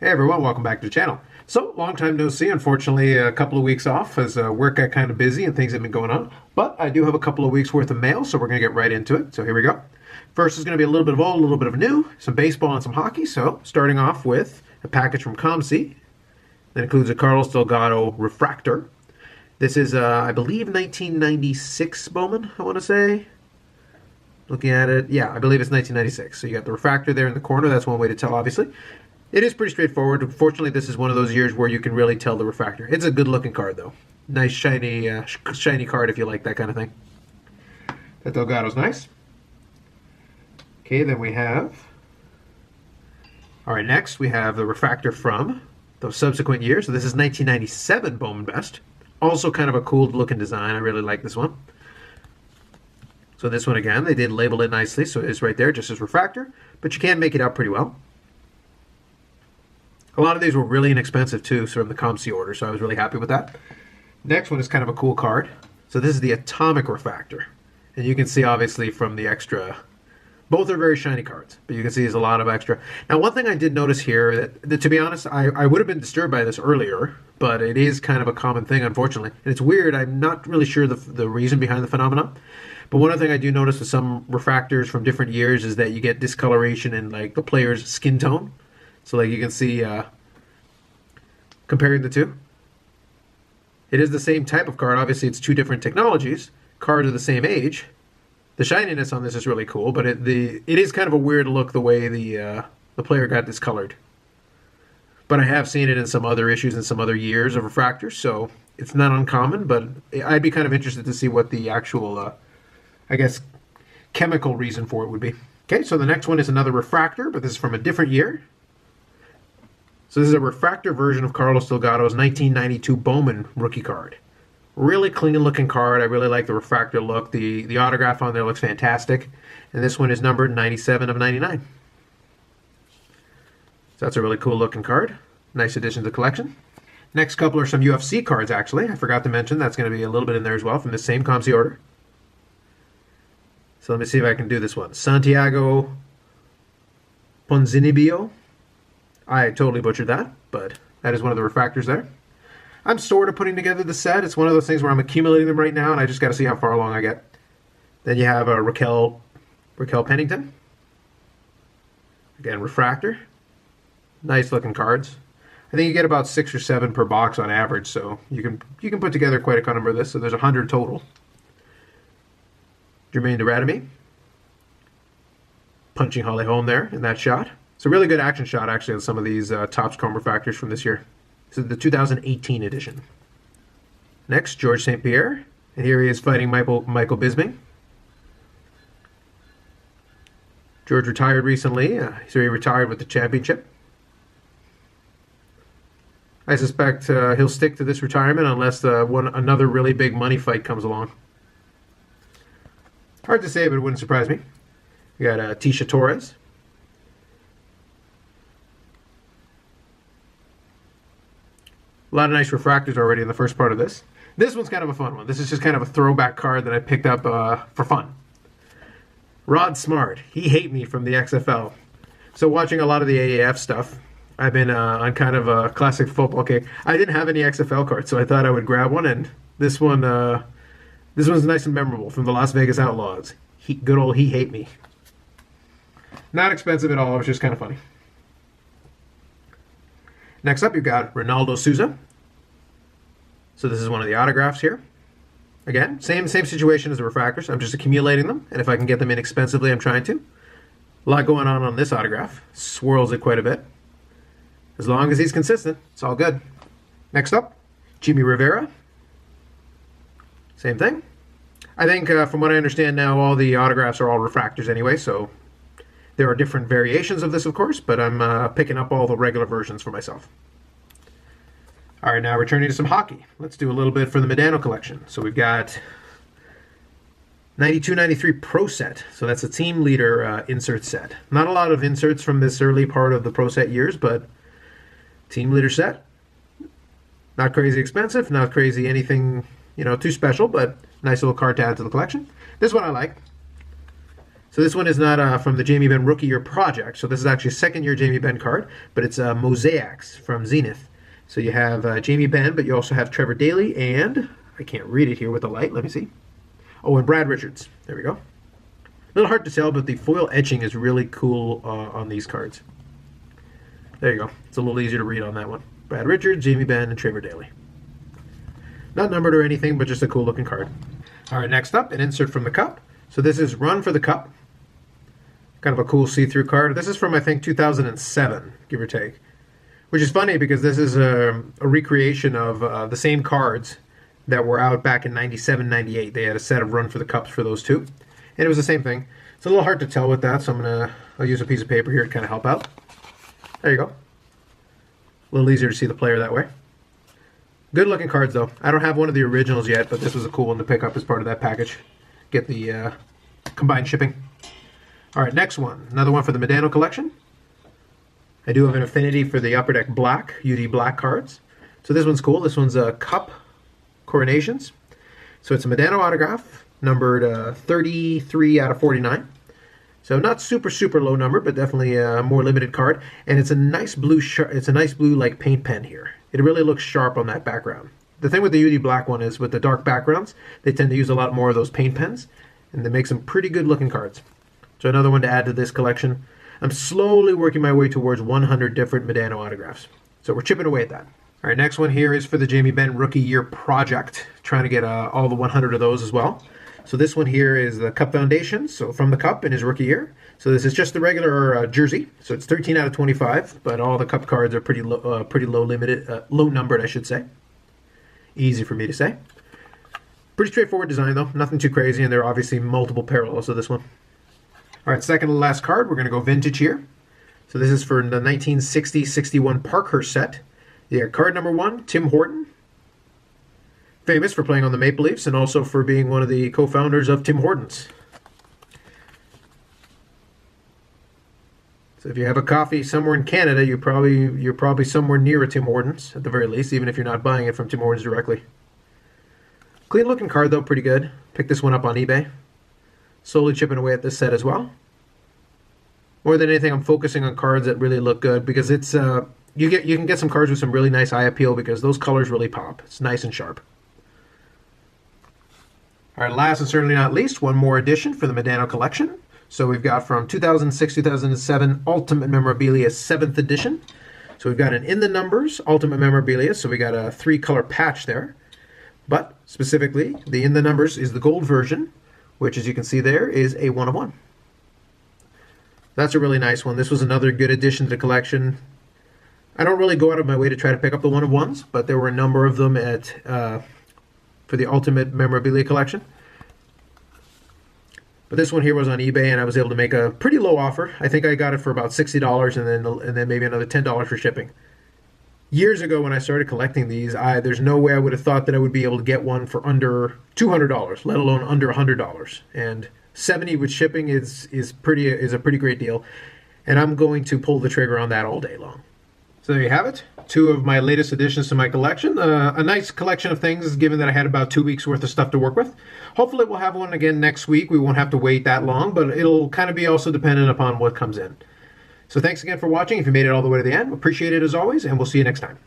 Hey everyone, welcome back to the channel. So, long time no see. Unfortunately, a couple of weeks off as work got kind of busy and things have been going on. But I do have a couple of weeks worth of mail, so we're going to get right into it. So here we go. First is going to be a little bit of old, a little bit of new, some baseball and some hockey. So, starting off with a package from ComC. That includes a Carlos Delgado refractor. This is, I believe, 1996 Bowman, I want to say. Looking at it, yeah, I believe it's 1996. So you got the refractor there in the corner. That's one way to tell, obviously. It is pretty straightforward. Unfortunately, this is one of those years where you can really tell the refractor. It's a good-looking card, though. Nice, shiny card if you like that kind of thing. That Delgado's nice. Okay, then we have... All right, next we have the refractor from the subsequent year. So this is 1997 Bowman Best. Also kind of a cool-looking design. I really like this one. So this one, again, they did label it nicely, so it's right there, just as refractor. But you can make it out pretty well. A lot of these were really inexpensive too, so from the ComC order, so I was really happy with that. Next one is kind of a cool card. So this is the Atomic Refractor. And you can see obviously from the extra, both are very shiny cards, but you can see there's a lot of extra. Now one thing I did notice here, that to be honest, I would have been disturbed by this earlier, but it is kind of a common thing, unfortunately. And it's weird, I'm not really sure the reason behind the phenomenon. But one other thing I do notice with some refractors from different years is that you get discoloration in like the player's skin tone. So like you can see, comparing the two, it is the same type of card. Obviously, it's two different technologies. Cards are the same age. The shininess on this is really cool, but it is kind of a weird look the way the player got discolored. But I have seen it in some other issues in some other years of refractors, so it's not uncommon. But I'd be kind of interested to see what the actual, I guess, chemical reason for it would be. Okay, so the next one is another refractor, but this is from a different year. So this is a refractor version of Carlos Delgado's 1992 Bowman rookie card. Really clean looking card. I really like the refractor look. The autograph on there looks fantastic. And this one is numbered 97 of 99. So that's a really cool looking card. Nice addition to the collection. Next couple are some UFC cards actually. I forgot to mention that's going to be a little bit in there as well from the same ComC order. So let me see if I can do this one. Santiago Ponzinibbio. I totally butchered that, but that is one of the refractors there. I'm sort of putting together the set. It's one of those things where I'm accumulating them right now, and I just got to see how far along I get. Then you have Raquel Pennington. Again, refractor. Nice looking cards. I think you get about 6 or 7 per box on average, so you can put together quite a number of this. So there's 100 total. Jermaine Duratimi. Punching Holly home there in that shot. It's a really good action shot, actually, on some of these Topps Chrome refractors from this year. This is the 2018 edition. Next, George St. Pierre. And here he is fighting Michael Bisping. George retired recently, so he retired with the championship. I suspect he'll stick to this retirement unless another really big money fight comes along. Hard to say, but it wouldn't surprise me. We got Tisha Torres. A lot of nice refractors already in the first part of this. This one's kind of a fun one. This is just kind of a throwback card that I picked up for fun. Rod Smart. He hate me from the XFL. So watching a lot of the AAF stuff, I've been on kind of a classic football kick. I didn't have any XFL cards, so I thought I would grab one, and this one's nice and memorable from the Las Vegas Outlaws. Good old He Hate Me. Not expensive at all. It was just kind of funny. Next up, you've got Ronaldo Souza. So this is one of the autographs here. Again, same situation as the refractors. I'm just accumulating them, and if I can get them inexpensively, I'm trying to. A lot going on this autograph. Swirls it quite a bit. As long as he's consistent, it's all good. Next up, Jimmy Rivera. Same thing. I think, from what I understand now, all the autographs are all refractors anyway, so there are different variations of this, of course, but I'm picking up all the regular versions for myself. All right, now returning to some hockey. Let's do a little bit for the Modano collection. So we've got 92-93 Pro Set. So that's a team leader insert set. Not a lot of inserts from this early part of the Pro Set years, but team leader set. Not crazy expensive, not crazy anything, too special, but nice little card to add to the collection. This one I like. So this one is not from the Jamie Benn Rookie Year Project. So this is actually a second-year Jamie Benn card, but it's Mosaics from Zenith. So you have Jamie Benn, but you also have Trevor Daley, and I can't read it here with the light. Let me see. Oh, and Brad Richards. There we go. A little hard to tell, but the foil etching is really cool on these cards. There you go. It's a little easier to read on that one. Brad Richards, Jamie Benn, and Trevor Daley. Not numbered or anything, but just a cool looking card. All right, next up, an insert from the Cup. So this is Run for the Cup. Kind of a cool see-through card. This is from, I think, 2007, give or take. Which is funny because this is a recreation of the same cards that were out back in 97, 98. They had a set of Run for the Cups for those two. And it was the same thing. It's a little hard to tell with that, so I'll use a piece of paper here to kind of help out. There you go. A little easier to see the player that way. Good looking cards though. I don't have one of the originals yet, but this was a cool one to pick up as part of that package. Get the combined shipping. All right, next one. Another one for the Modano collection. I do have an affinity for the Upper Deck Black, UD Black cards. So this one's cool. This one's a Cup Coronations. So it's a Modano autograph, numbered 33 out of 49. So not super low number, but definitely a more limited card. And it's a nice blue like paint pen here. It really looks sharp on that background. The thing with the UD Black one is with the dark backgrounds, they tend to use a lot more of those paint pens, and they make some pretty good looking cards. So another one to add to this collection. I'm slowly working my way towards 100 different Modano autographs. So we're chipping away at that. All right, next one here is for the Jamie Benn Rookie Year Project. Trying to get all the 100 of those as well. So this one here is the Cup Foundation, so from the Cup in his rookie year. So this is just the regular jersey. So it's 13 out of 25, but all the Cup cards are pretty low numbered, I should say. Easy for me to say. Pretty straightforward design though, nothing too crazy, and there are obviously multiple parallels to this one. All right, second to last card, we're going to go vintage here. So this is for the 1960-61 Parkhurst set. Yeah, card number 1, Tim Horton. Famous for playing on the Maple Leafs and also for being one of the co-founders of Tim Hortons. So if you have a coffee somewhere in Canada, you're probably somewhere near a Tim Hortons at the very least, even if you're not buying it from Tim Hortons directly. Clean looking card though, pretty good. Picked this one up on eBay. Slowly chipping away at this set as well. More than anything, I'm focusing on cards that really look good because it's you can get some cards with some really nice eye appeal because those colors really pop. It's nice and sharp. All right, last and certainly not least, one more edition for the Modano collection. So we've got from 2006-2007 Ultimate Memorabilia 7th edition. So we've got an In the Numbers Ultimate Memorabilia, so we got a 3-color patch there. But specifically, the In the Numbers is the gold version, which as you can see there is a 1 of 1. That's a really nice one. This was another good addition to the collection. I don't really go out of my way to try to pick up the 1 of 1s, but there were a number of them for the Ultimate Memorabilia collection. But this one here was on eBay, and I was able to make a pretty low offer. I think I got it for about $60, and then maybe another $10 for shipping. Years ago, when I started collecting these, there's no way I would have thought that I would be able to get one for under $200, let alone under $100. And $70 with shipping is a pretty great deal, and I'm going to pull the trigger on that all day long. So there you have it. 2 of my latest additions to my collection. A nice collection of things, given that I had about 2 weeks worth of stuff to work with. Hopefully we'll have one again next week. We won't have to wait that long, but it'll kind of be also dependent upon what comes in. So thanks again for watching. If you made it all the way to the end, appreciate it as always, and we'll see you next time.